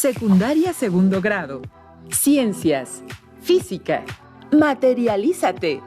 Secundaria segundo grado. Ciencias. Física. Materialízate.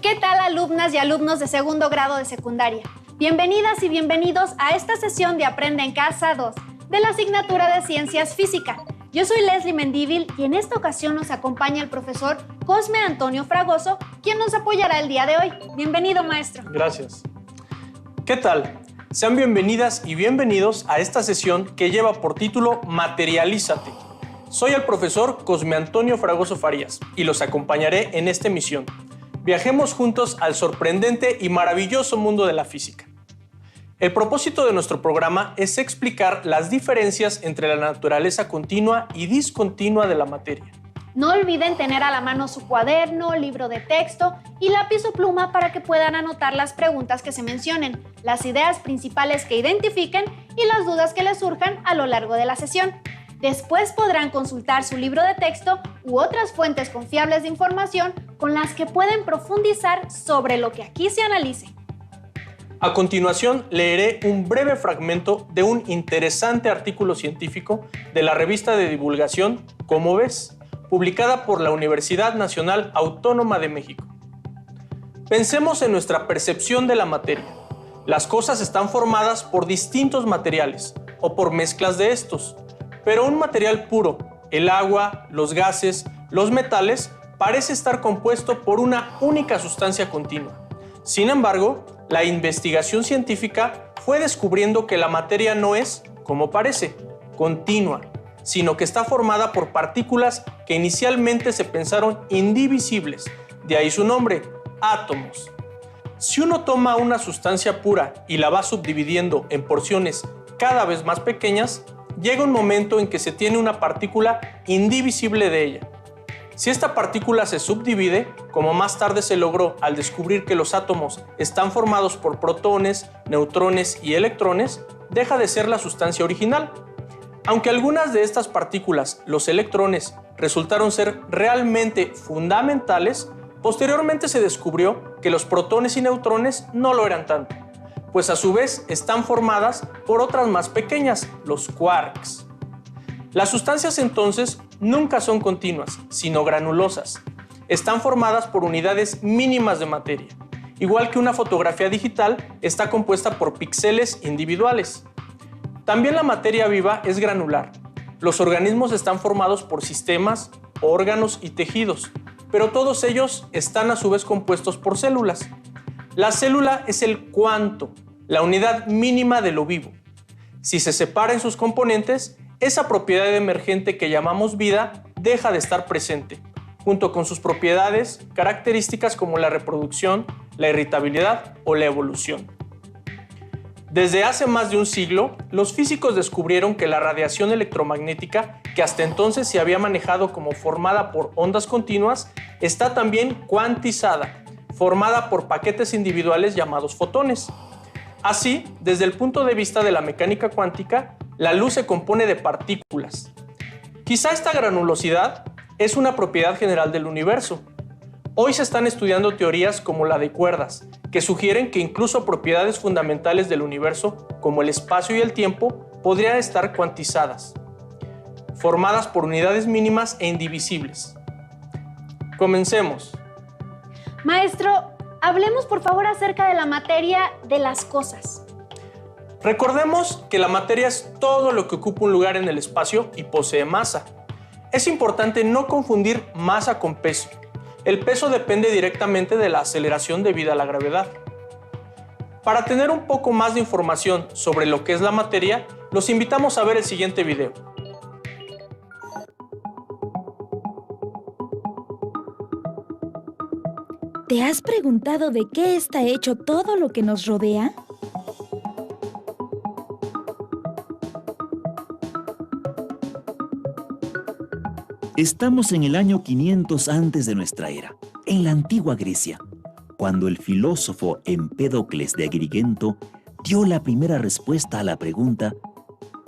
¿Qué tal, alumnas y alumnos de segundo grado de secundaria? Bienvenidas y bienvenidos a esta sesión de Aprende en Casa 2 de la asignatura de Ciencias Física. Yo soy Leslie Mendívil y en esta ocasión nos acompaña el profesor Cosme Antonio Fragoso, quien nos apoyará el día de hoy. Bienvenido, maestro. Gracias. ¿Qué tal? Sean bienvenidas y bienvenidos a esta sesión que lleva por título Materialízate. Soy el profesor Cosme Antonio Fragoso Farías y los acompañaré en esta emisión. Viajemos juntos al sorprendente y maravilloso mundo de la física. El propósito de nuestro programa es explicar las diferencias entre la naturaleza continua y discontinua de la materia. No olviden tener a la mano su cuaderno, libro de texto y lápiz o pluma para que puedan anotar las preguntas que se mencionen, las ideas principales que identifiquen y las dudas que les surjan a lo largo de la sesión. Después podrán consultar su libro de texto u otras fuentes confiables de información con las que pueden profundizar sobre lo que aquí se analice. A continuación, leeré un breve fragmento de un interesante artículo científico de la revista de divulgación ¿Cómo ves?, publicada por la Universidad Nacional Autónoma de México. Pensemos en nuestra percepción de la materia. Las cosas están formadas por distintos materiales o por mezclas de estos. Pero un material puro, el agua, los gases, los metales, parece estar compuesto por una única sustancia continua. Sin embargo, la investigación científica fue descubriendo que la materia no es, como parece, continua, sino que está formada por partículas que inicialmente se pensaron indivisibles, de ahí su nombre, átomos. Si uno toma una sustancia pura y la va subdividiendo en porciones cada vez más pequeñas, llega un momento en que se tiene una partícula indivisible de ella. Si esta partícula se subdivide, como más tarde se logró al descubrir que los átomos están formados por protones, neutrones y electrones, deja de ser la sustancia original. Aunque algunas de estas partículas, los electrones, resultaron ser realmente fundamentales, posteriormente se descubrió que los protones y neutrones no lo eran tanto, pues a su vez están formadas por otras más pequeñas, los quarks. Las sustancias entonces nunca son continuas, sino granulosas. Están formadas por unidades mínimas de materia. Igual que una fotografía digital está compuesta por píxeles individuales. También la materia viva es granular. Los organismos están formados por sistemas, órganos y tejidos, pero todos ellos están a su vez compuestos por células. La célula es el cuanto, la unidad mínima de lo vivo. Si se separa en sus componentes, esa propiedad emergente que llamamos vida deja de estar presente, junto con sus propiedades características como la reproducción, la irritabilidad o la evolución. Desde hace más de un siglo, los físicos descubrieron que la radiación electromagnética, que hasta entonces se había manejado como formada por ondas continuas, está también cuantizada, formada por paquetes individuales llamados fotones. Así, desde el punto de vista de la mecánica cuántica, la luz se compone de partículas. Quizá esta granulosidad es una propiedad general del universo. Hoy se están estudiando teorías como la de cuerdas, que sugieren que incluso propiedades fundamentales del universo, como el espacio y el tiempo, podrían estar cuantizadas, formadas por unidades mínimas e indivisibles. Comencemos. Maestro, hablemos por favor acerca de la materia de las cosas. Recordemos que la materia es todo lo que ocupa un lugar en el espacio y posee masa. Es importante no confundir masa con peso. El peso depende directamente de la aceleración debida a la gravedad. Para tener un poco más de información sobre lo que es la materia, los invitamos a ver el siguiente video. ¿Te has preguntado de qué está hecho todo lo que nos rodea? Estamos en el año 500 antes de nuestra era, en la antigua Grecia, cuando el filósofo Empédocles de Agrigento dio la primera respuesta a la pregunta: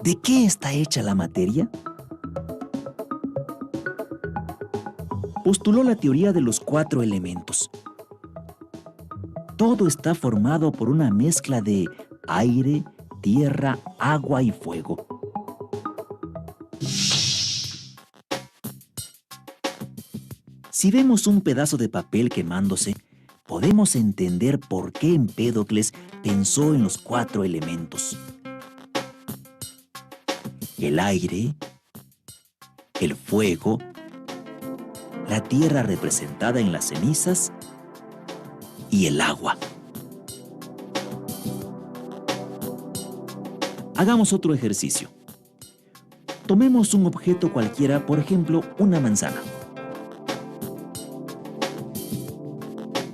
¿de qué está hecha la materia? Postuló la teoría de los 4 elementos. Todo está formado por una mezcla de aire, tierra, agua y fuego. Si vemos un pedazo de papel quemándose, podemos entender por qué Empédocles pensó en los 4 elementos: el aire, el fuego, la tierra representada en las cenizas y el agua. Hagamos otro ejercicio. Tomemos un objeto cualquiera, por ejemplo, una manzana.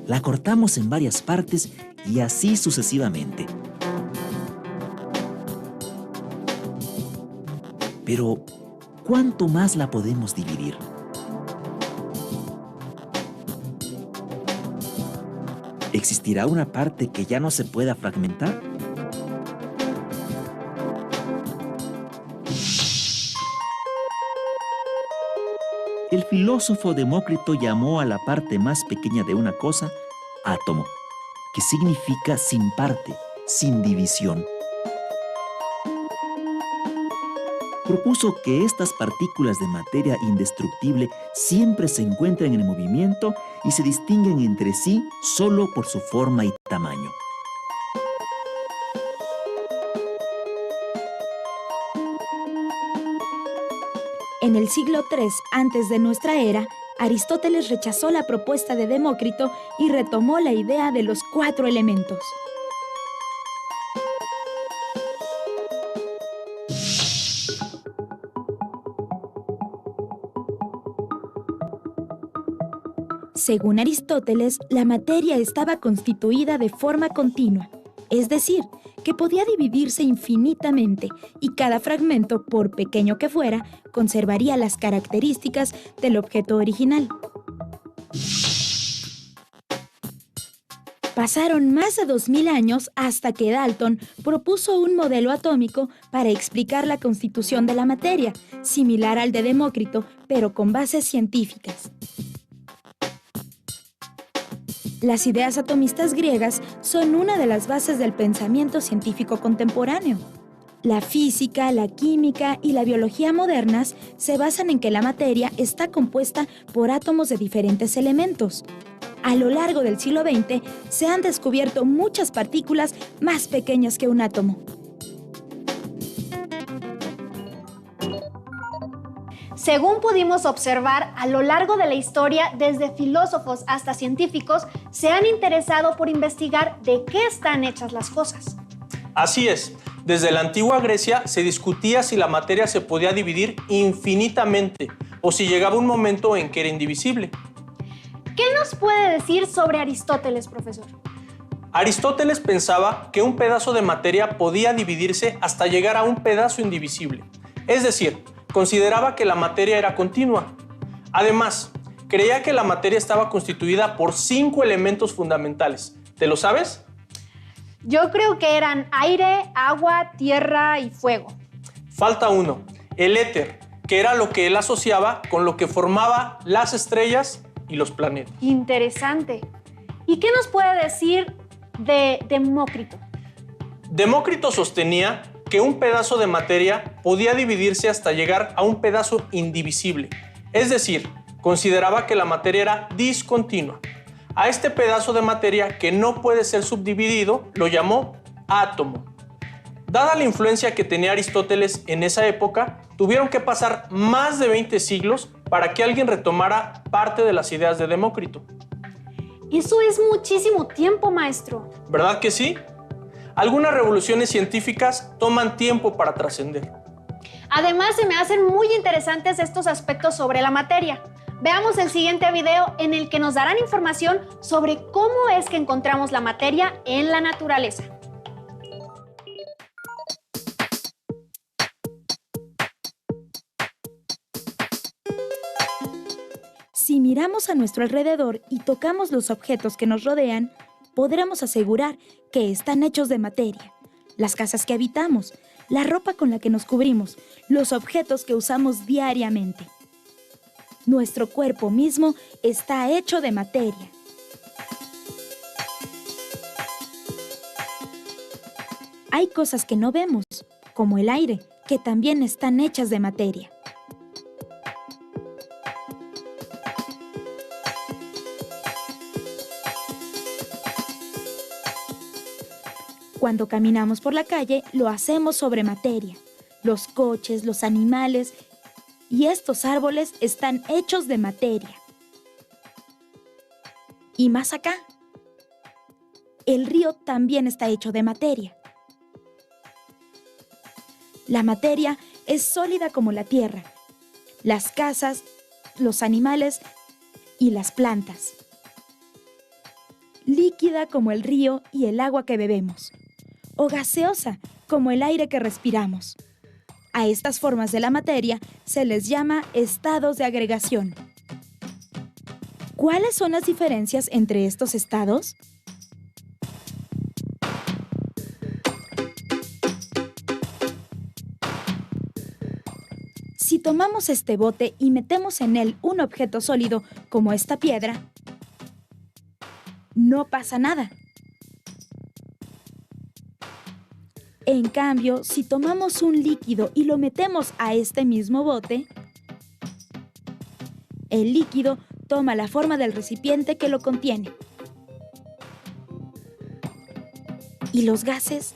La cortamos en varias partes y así sucesivamente. Pero, ¿cuánto más la podemos dividir? ¿Existirá una parte que ya no se pueda fragmentar? El filósofo Demócrito llamó a la parte más pequeña de una cosa átomo, que significa sin parte, sin división. Propuso que estas partículas de materia indestructible siempre se encuentran en movimiento y se distinguen entre sí solo por su forma y tamaño. En el siglo III antes de nuestra era, Aristóteles rechazó la propuesta de Demócrito y retomó la idea de los 4 elementos. Según Aristóteles, la materia estaba constituida de forma continua, es decir, que podía dividirse infinitamente y cada fragmento, por pequeño que fuera, conservaría las características del objeto original. Pasaron más de 2000 años hasta que Dalton propuso un modelo atómico para explicar la constitución de la materia, similar al de Demócrito, pero con bases científicas. Las ideas atomistas griegas son una de las bases del pensamiento científico contemporáneo. La física, la química y la biología modernas se basan en que la materia está compuesta por átomos de diferentes elementos. A lo largo del siglo XX se han descubierto muchas partículas más pequeñas que un átomo. Según pudimos observar, a lo largo de la historia, desde filósofos hasta científicos, se han interesado por investigar de qué están hechas las cosas. Así es, desde la antigua Grecia se discutía si la materia se podía dividir infinitamente o si llegaba un momento en que era indivisible. ¿Qué nos puede decir sobre Aristóteles, profesor? Aristóteles pensaba que un pedazo de materia podía dividirse hasta llegar a un pedazo indivisible, es decir, consideraba que la materia era continua. Además, creía que la materia estaba constituida por 5 elementos fundamentales. ¿Te lo sabes? Yo creo que eran aire, agua, tierra y fuego. Falta uno, el éter, que era lo que él asociaba con lo que formaba las estrellas y los planetas. Interesante. ¿Y qué nos puede decir de Demócrito? Demócrito sostenía que un pedazo de materia podía dividirse hasta llegar a un pedazo indivisible. Es decir, consideraba que la materia era discontinua. A este pedazo de materia que no puede ser subdividido lo llamó átomo. Dada la influencia que tenía Aristóteles en esa época, tuvieron que pasar más de 20 siglos para que alguien retomara parte de las ideas de Demócrito. Eso es muchísimo tiempo, maestro. ¿Verdad que sí? Algunas revoluciones científicas toman tiempo para trascender. Además, se me hacen muy interesantes estos aspectos sobre la materia. Veamos el siguiente video en el que nos darán información sobre cómo es que encontramos la materia en la naturaleza. Si miramos a nuestro alrededor y tocamos los objetos que nos rodean, podremos asegurar que están hechos de materia. Las casas que habitamos, la ropa con la que nos cubrimos, los objetos que usamos diariamente. Nuestro cuerpo mismo está hecho de materia. Hay cosas que no vemos, como el aire, que también están hechas de materia. Cuando caminamos por la calle, lo hacemos sobre materia. Los coches, los animales y estos árboles están hechos de materia. Y más acá, el río también está hecho de materia. La materia es sólida como la tierra, las casas, los animales y las plantas. Líquida como el río y el agua que bebemos, o gaseosa como el aire que respiramos. A estas formas de la materia se les llama estados de agregación. ¿Cuáles son las diferencias entre estos estados? Si tomamos este bote y metemos en él un objeto sólido como esta piedra, no pasa nada. En cambio, si tomamos un líquido y lo metemos a este mismo bote, el líquido toma la forma del recipiente que lo contiene. ¿Y los gases?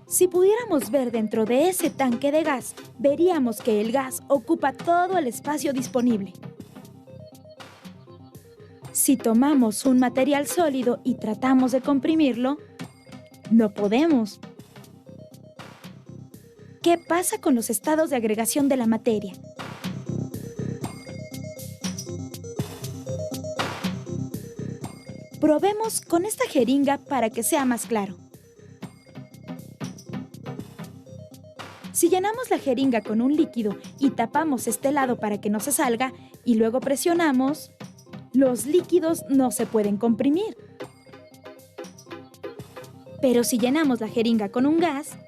Si pudiéramos ver dentro de ese tanque de gas, veríamos que el gas ocupa todo el espacio disponible. Si tomamos un material sólido y tratamos de comprimirlo, no podemos. ¿Qué pasa con los estados de agregación de la materia? Probemos con esta jeringa para que sea más claro. Si llenamos la jeringa con un líquido y tapamos este lado para que no se salga y luego presionamos, los líquidos no se pueden comprimir. Pero si llenamos la jeringa con un gas,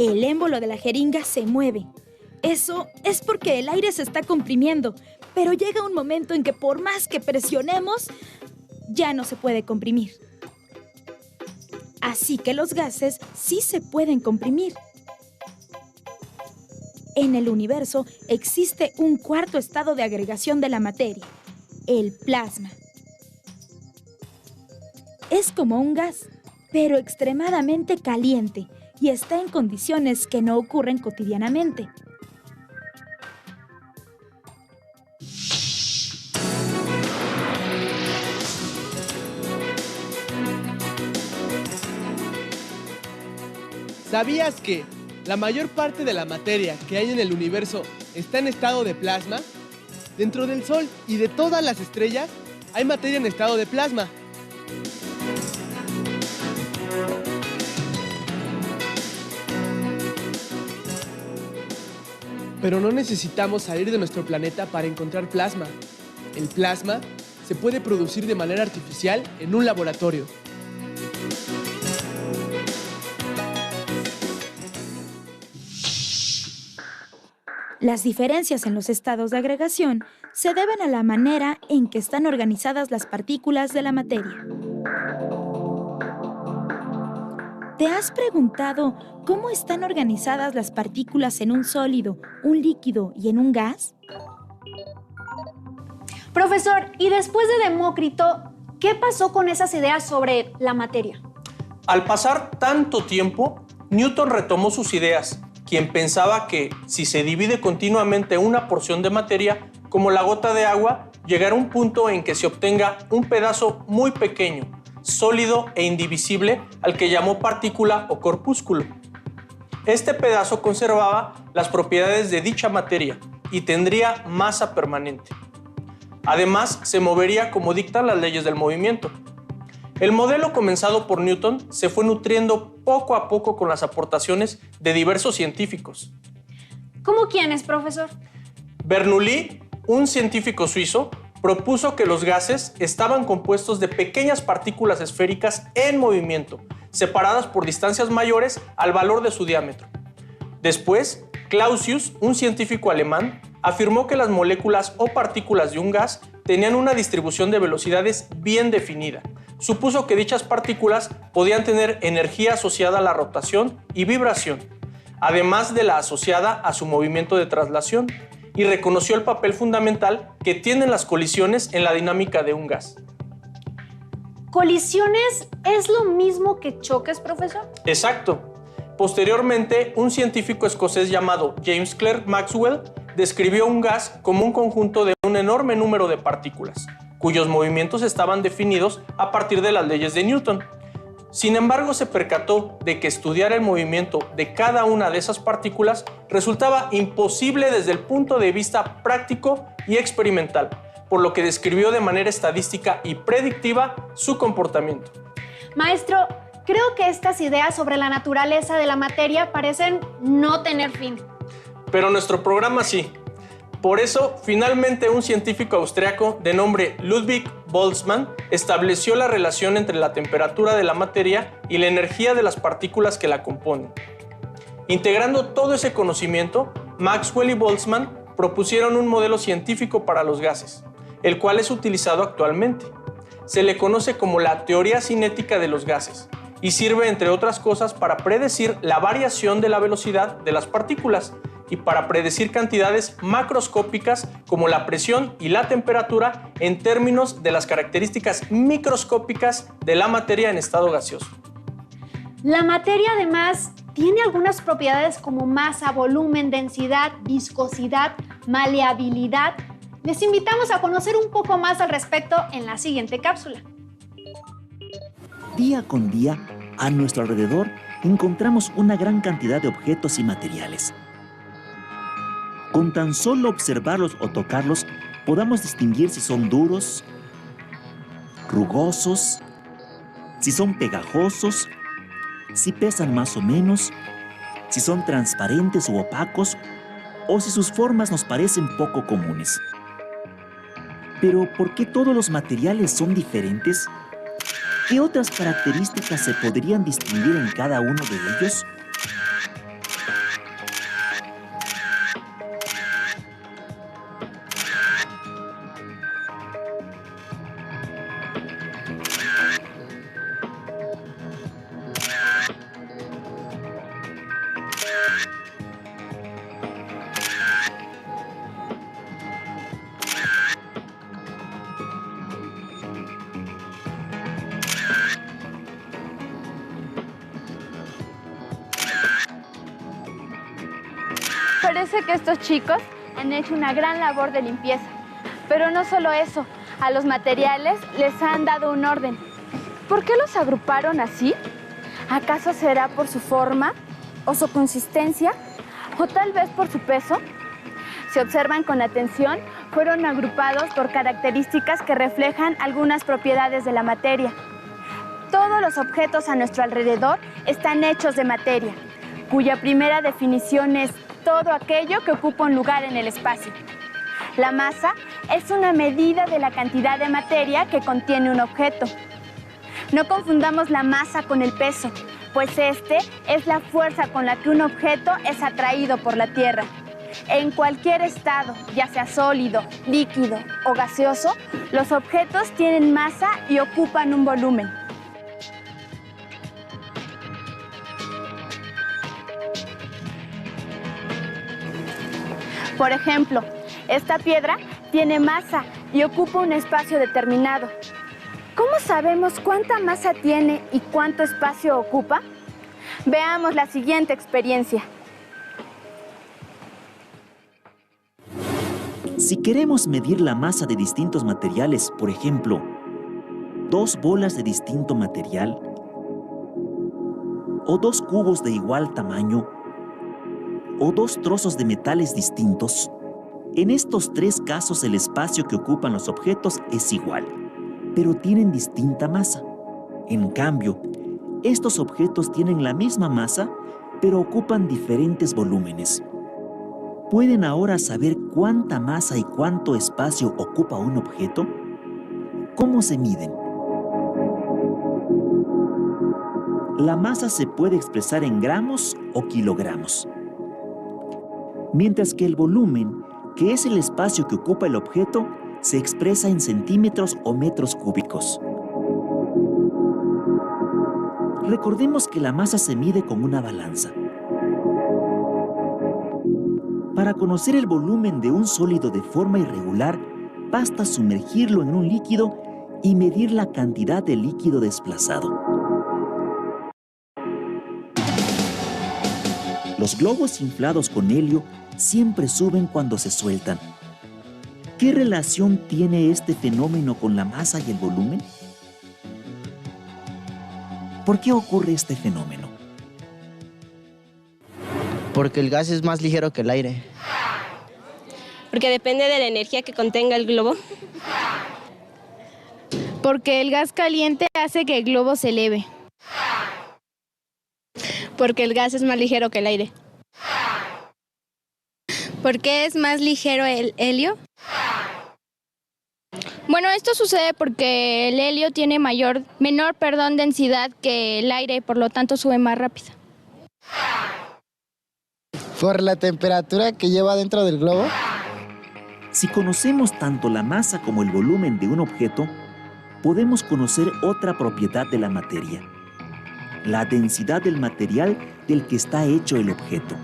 el émbolo de la jeringa se mueve. Eso es porque el aire se está comprimiendo, pero llega un momento en que por más que presionemos, ya no se puede comprimir. Así que los gases sí se pueden comprimir. En el universo existe un cuarto estado de agregación de la materia, el plasma. Es como un gas, pero extremadamente caliente y está en condiciones que no ocurren cotidianamente. ¿Sabías que la mayor parte de la materia que hay en el universo está en estado de plasma? Dentro del Sol y de todas las estrellas hay materia en estado de plasma. Pero no necesitamos salir de nuestro planeta para encontrar plasma. El plasma se puede producir de manera artificial en un laboratorio. Las diferencias en los estados de agregación se deben a la manera en que están organizadas las partículas de la materia. ¿Te has preguntado cómo están organizadas las partículas en un sólido, un líquido y en un gas? Profesor, y después de Demócrito, ¿qué pasó con esas ideas sobre la materia? Al pasar tanto tiempo, Newton retomó sus ideas, quien pensaba que si se divide continuamente una porción de materia, como la gota de agua, llegará un punto en que se obtenga un pedazo muy pequeño, sólido e indivisible, al que llamó partícula o corpúsculo. Este pedazo conservaba las propiedades de dicha materia y tendría masa permanente. Además, se movería como dictan las leyes del movimiento. El modelo comenzado por Newton se fue nutriendo poco a poco con las aportaciones de diversos científicos. ¿Cómo quiénes, profesor? Bernoulli, un científico suizo, propuso que los gases estaban compuestos de pequeñas partículas esféricas en movimiento, separadas por distancias mayores al valor de su diámetro. Después, Clausius, un científico alemán, afirmó que las moléculas o partículas de un gas tenían una distribución de velocidades bien definida. Supuso que dichas partículas podían tener energía asociada a la rotación y vibración, además de la asociada a su movimiento de traslación, y reconoció el papel fundamental que tienen las colisiones en la dinámica de un gas. ¿Colisiones es lo mismo que choques, profesor? Exacto. Posteriormente, un científico escocés llamado James Clerk Maxwell describió un gas como un conjunto de un enorme número de partículas, cuyos movimientos estaban definidos a partir de las leyes de Newton. Sin embargo, se percató de que estudiar el movimiento de cada una de esas partículas resultaba imposible desde el punto de vista práctico y experimental, por lo que describió de manera estadística y predictiva su comportamiento. Maestro, creo que estas ideas sobre la naturaleza de la materia parecen no tener fin. Pero nuestro programa sí. Por eso, finalmente un científico austriaco de nombre Ludwig Boltzmann estableció la relación entre la temperatura de la materia y la energía de las partículas que la componen. Integrando todo ese conocimiento, Maxwell y Boltzmann propusieron un modelo científico para los gases, el cual es utilizado actualmente. Se le conoce como la teoría cinética de los gases y sirve, entre otras cosas, para predecir la variación de la velocidad de las partículas y para predecir cantidades macroscópicas como la presión y la temperatura en términos de las características microscópicas de la materia en estado gaseoso. La materia, además, tiene algunas propiedades como masa, volumen, densidad, viscosidad, maleabilidad. Les invitamos a conocer un poco más al respecto en la siguiente cápsula. Día con día, a nuestro alrededor, encontramos una gran cantidad de objetos y materiales. Con tan solo observarlos o tocarlos, podamos distinguir si son duros, rugosos, si son pegajosos, si pesan más o menos, si son transparentes u opacos, o si sus formas nos parecen poco comunes. Pero, ¿por qué todos los materiales son diferentes? ¿Qué otras características se podrían distinguir en cada uno de ellos? Parece que estos chicos han hecho una gran labor de limpieza. Pero no solo eso, a los materiales les han dado un orden. ¿Por qué los agruparon así? ¿Acaso será por su forma o su consistencia? ¿O tal vez por su peso? Si observan con atención, fueron agrupados por características que reflejan algunas propiedades de la materia. Todos los objetos a nuestro alrededor están hechos de materia, cuya primera definición es todo aquello que ocupa un lugar en el espacio. La masa es una medida de la cantidad de materia que contiene un objeto. No confundamos la masa con el peso, pues este es la fuerza con la que un objeto es atraído por la Tierra. En cualquier estado, ya sea sólido, líquido o gaseoso, los objetos tienen masa y ocupan un volumen. Por ejemplo, esta piedra tiene masa y ocupa un espacio determinado. ¿Cómo sabemos cuánta masa tiene y cuánto espacio ocupa? Veamos la siguiente experiencia. Si queremos medir la masa de distintos materiales, por ejemplo, 2 bolas de distinto material o 2 cubos de igual tamaño o 2 trozos de metales distintos, en estos 3 casos el espacio que ocupan los objetos es igual, pero tienen distinta masa. En cambio, estos objetos tienen la misma masa, pero ocupan diferentes volúmenes. ¿Pueden ahora saber cuánta masa y cuánto espacio ocupa un objeto? ¿Cómo se miden? La masa se puede expresar en gramos o kilogramos, mientras que el volumen, que es el espacio que ocupa el objeto, se expresa en centímetros o metros cúbicos. Recordemos que la masa se mide con una balanza. Para conocer el volumen de un sólido de forma irregular, basta sumergirlo en un líquido y medir la cantidad de líquido desplazado. Los globos inflados con helio siempre suben cuando se sueltan. ¿Qué relación tiene este fenómeno con la masa y el volumen? ¿Por qué ocurre este fenómeno? Porque el gas es más ligero que el aire. Porque depende de la energía que contenga el globo. Porque el gas caliente hace que el globo se eleve. Porque el gas es más ligero que el aire. ¿Por qué es más ligero el helio? Bueno, esto sucede porque el helio tiene menor densidad que el aire y por lo tanto sube más rápido. Por la temperatura que lleva dentro del globo. Si conocemos tanto la masa como el volumen de un objeto, podemos conocer otra propiedad de la materia: la densidad del material del que está hecho el objeto.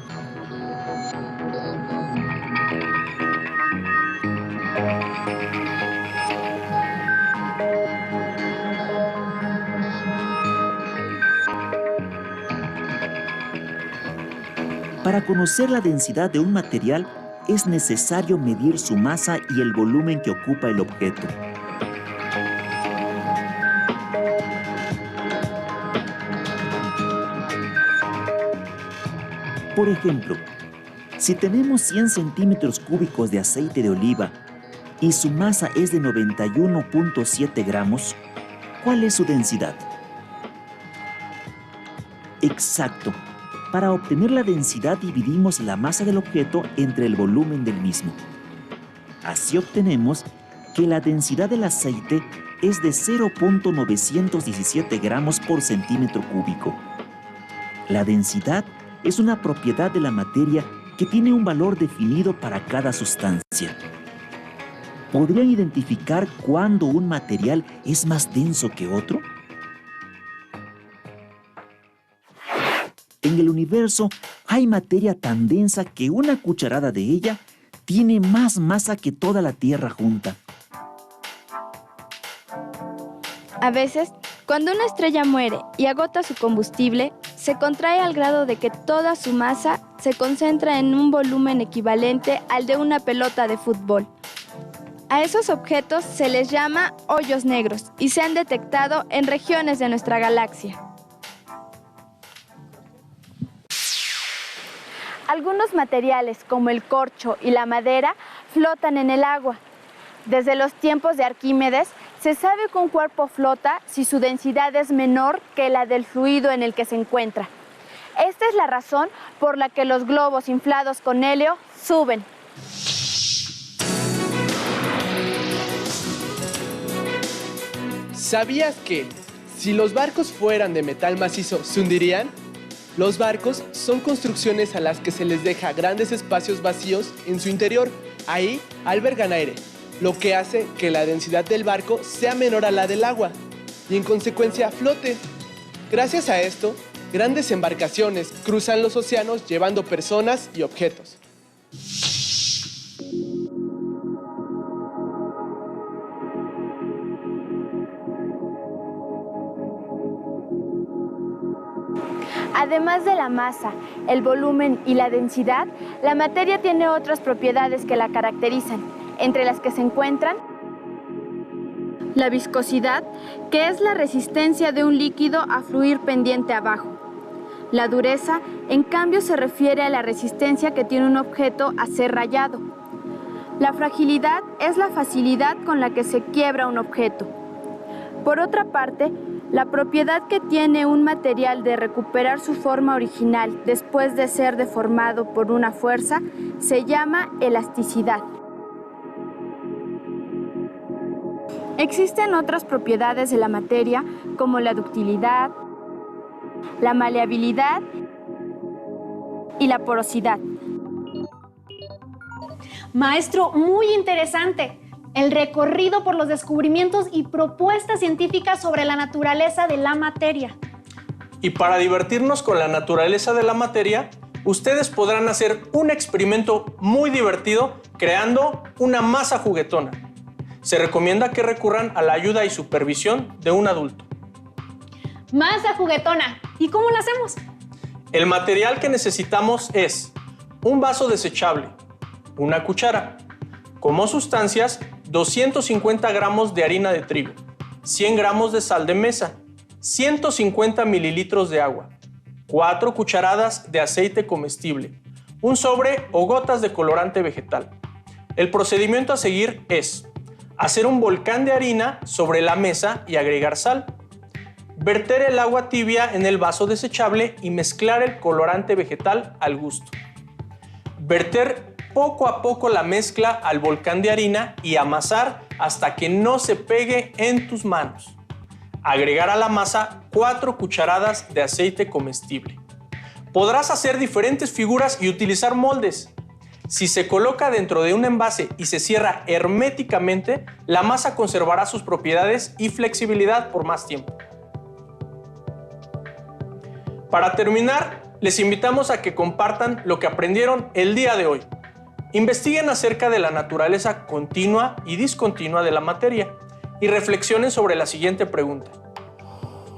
Para conocer la densidad de un material, es necesario medir su masa y el volumen que ocupa el objeto. Por ejemplo, si tenemos 100 centímetros cúbicos de aceite de oliva y su masa es de 91.7 gramos, ¿cuál es su densidad? Exacto. Para obtener la densidad dividimos la masa del objeto entre el volumen del mismo. Así obtenemos que la densidad del aceite es de 0.917 gramos por centímetro cúbico. La densidad es una propiedad de la materia que tiene un valor definido para cada sustancia. ¿Podrían identificar cuándo un material es más denso que otro? En el universo hay materia tan densa que una cucharada de ella tiene más masa que toda la Tierra junta. A veces, cuando una estrella muere y agota su combustible, se contrae al grado de que toda su masa se concentra en un volumen equivalente al de una pelota de fútbol. A esos objetos se les llama hoyos negros y se han detectado en regiones de nuestra galaxia. Algunos materiales, como el corcho y la madera, flotan en el agua. Desde los tiempos de Arquímedes, se sabe que un cuerpo flota si su densidad es menor que la del fluido en el que se encuentra. Esta es la razón por la que los globos inflados con helio suben. ¿Sabías que si los barcos fueran de metal macizo se hundirían? Los barcos son construcciones a las que se les deja grandes espacios vacíos en su interior. Ahí albergan aire, lo que hace que la densidad del barco sea menor a la del agua y en consecuencia flote. Gracias a esto, grandes embarcaciones cruzan los océanos llevando personas y objetos. Además de la masa, el volumen y la densidad, la materia tiene otras propiedades que la caracterizan, entre las que se encuentran la viscosidad, que es la resistencia de un líquido a fluir pendiente abajo. La dureza, en cambio, se refiere a la resistencia que tiene un objeto a ser rayado. La fragilidad es la facilidad con la que se quiebra un objeto. Por otra parte, La propiedad que tiene un material de recuperar su forma original después de ser deformado por una fuerza se llama elasticidad. Existen otras propiedades de la materia como la ductilidad, la maleabilidad y la porosidad. Maestro, muy interesante. El recorrido por los descubrimientos y propuestas científicas sobre la naturaleza de la materia. Y para divertirnos con la naturaleza de la materia, ustedes podrán hacer un experimento muy divertido creando una masa juguetona. Se recomienda que recurran a la ayuda y supervisión de un adulto. Masa juguetona. ¿Y cómo la hacemos? El material que necesitamos es un vaso desechable, una cuchara, como sustancias 250 gramos de harina de trigo, 100 gramos de sal de mesa, 150 mililitros de agua, 4 cucharadas de aceite comestible, un sobre o gotas de colorante vegetal. El procedimiento a seguir es hacer un volcán de harina sobre la mesa y agregar sal, verter el agua tibia en el vaso desechable y mezclar el colorante vegetal al gusto. Verter poco a poco la mezcla al volcán de harina y amasar hasta que no se pegue en tus manos. Agregar a la masa 4 cucharadas de aceite comestible. Podrás hacer diferentes figuras y utilizar moldes. Si se coloca dentro de un envase y se cierra herméticamente, la masa conservará sus propiedades y flexibilidad por más tiempo. Para terminar, les invitamos a que compartan lo que aprendieron el día de hoy. Investiguen acerca de la naturaleza continua y discontinua de la materia y reflexionen sobre la siguiente pregunta.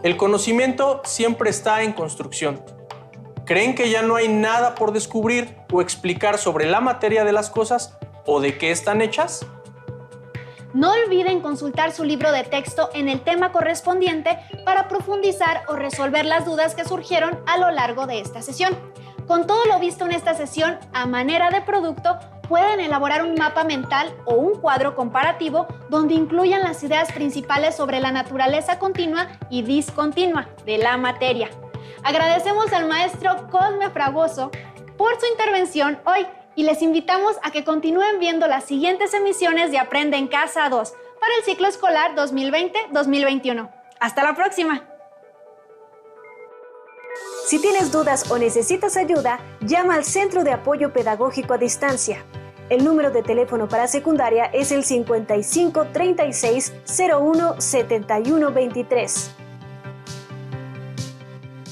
El conocimiento siempre está en construcción. ¿Creen que ya no hay nada por descubrir o explicar sobre la materia de las cosas o de qué están hechas? No olviden consultar su libro de texto en el tema correspondiente para profundizar o resolver las dudas que surgieron a lo largo de esta sesión. Con todo lo visto en esta sesión, a manera de producto, pueden elaborar un mapa mental o un cuadro comparativo donde incluyan las ideas principales sobre la naturaleza continua y discontinua de la materia. Agradecemos al maestro Cosme Fragoso por su intervención hoy y les invitamos a que continúen viendo las siguientes emisiones de Aprende en Casa 2 para el ciclo escolar 2020-2021. ¡Hasta la próxima! Si tienes dudas o necesitas ayuda, llama al Centro de Apoyo Pedagógico a Distancia. El número de teléfono para secundaria es el 55 36 01 71 23.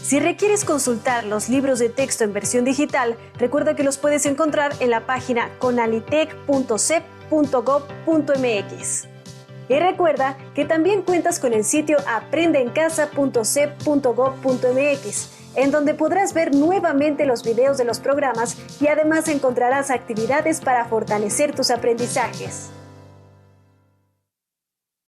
Si requieres consultar los libros de texto en versión digital, recuerda que los puedes encontrar en la página conalitec.cep.gov.mx. Y recuerda que también cuentas con el sitio aprendeencasa.cep.gov.mx, en donde podrás ver nuevamente los videos de los programas y además encontrarás actividades para fortalecer tus aprendizajes.